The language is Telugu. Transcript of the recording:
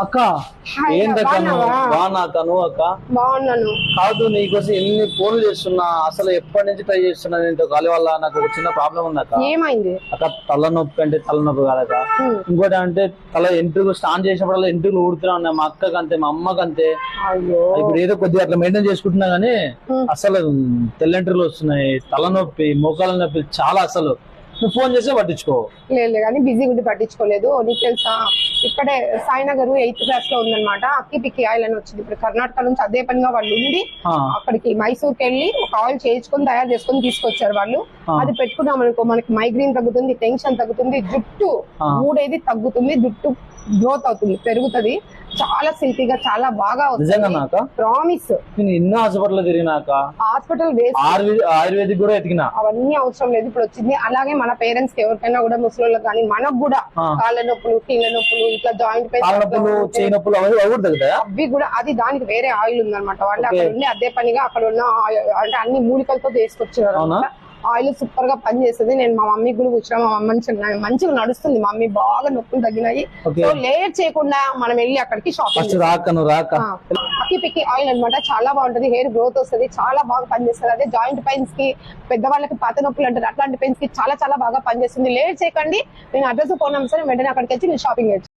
అక్క ఏందక్క నువ్వు బాగున్నా అక్క? నువ్వు అక్క? బాగున్నాను. కాదు, నీకోసం ఎన్ని ఫోన్లు చేస్తున్నా, అసలు ఎప్పటి నుంచి ట్రై చేస్తున్నా నేను గాలి వల్ల నాకు ఒక చిన్న ప్రాబ్లం ఉంది అక్క. ఏమైంది అక్క? తలనొప్పి అంటే తలనొప్పి కాదక్క, ఇంకోటి అంటే తల ఎంట్రుకు స్నాన్ చేసినప్పుడు ఎంట్రుకులు ఊడుతున్నా ఉన్నాయి. మా అక్కకి అంతే, మా అమ్మకి అంతే. ఇప్పుడు ఏదో కొద్దిగా అట్లా మెయింటైన్ చేసుకుంటున్నా గానీ అసలు తెల్లంట్రులు వస్తున్నాయి, తలనొప్పి, మోకాల నొప్పి చాలా. అసలు నువ్వు ఫోన్ చేస్తే పట్టించుకో. లేదు కానీ బిజీ గురించి పట్టించుకోలేదు. నీకు తెలుసా, ఇక్కడే సాయినగర్ 8th క్లాస్ లో ఉందన్నమాట. అక్కి పిక్కి ఆయిల్ అని వచ్చింది. ఇప్పుడు కర్ణాటక నుంచి అదే పనిగా వాళ్ళు ఉండి అక్కడికి మైసూర్కి వెళ్ళి ఒక ఆయిల్ చేయించుకొని తయారు చేసుకొని తీసుకొచ్చారు వాళ్ళు. అది పెట్టుకున్నాం అనుకో, మనకి మైగ్రేన్ తగ్గుతుంది, టెన్షన్ తగ్గుతుంది, జుట్టు ఊడేది తగ్గుతుంది, జుట్టు గ్రోత్ అవుతుంది, పెరుగుతుంది, చాలా సిల్కీగా చాలా బాగా అవుతుంది. ప్రామిస్. నేను ఎన్నో హాస్పిటల్ తిరిగినాక, హాస్పిటల్ ఆయుర్వేదిక్ కూడా ఎతికినా, అవన్నీ అవసరం లేదు. ఇప్పుడు వచ్చింది. అలాగే మన పేరెంట్స్ కి ఎవరికైనా కూడా, ముసలి కానీ మనకు కూడా కాళ్ళ నొప్పులు, కీళ్ళ నొప్పులు, ఇట్లా జాయింట్ పెయిన్ అవి కూడా, అది దానికి వేరే ఆయిల్ ఉందన్నమాట. వాళ్ళు అక్కడ ఉండి అదే పనిగా అక్కడ ఉన్న అంటే అన్ని మూలికలతో తీసుకొచ్చారు. ఆయిల్ సూపర్ గా పని చేస్తుంది. నేను మా మమ్మీ కూడా కూర్చున్నా, మా మమ్మీ మంచిగా నడుస్తుంది. మా మమ్మీ బాగా నొప్పులు తగ్గినాయి. సో లేట్ చేయకుండా మనం వెళ్ళి అక్కడికి షాపింగ్. అక్కి పిక్కి ఆయిల్ అనమాట, చాలా బాగుంటది. హెయిర్ గ్రోత్ వస్తుంది, చాలా బాగా పనిచేస్తుంది. అదే జాయింట్ పెయిన్స్ కి, పెద్దవాళ్ళకి పాత నొప్పులు అంటారు, అట్లాంటి పెయిన్స్ కి చాలా చాలా బాగా పనిచేస్తుంది. లేట్ చేయకండి. నేను అడ్రస్ ఫోన్ నెంబర్ వెంటనే అక్కడికి వచ్చి నేను షాపింగ్ చేయొచ్చు.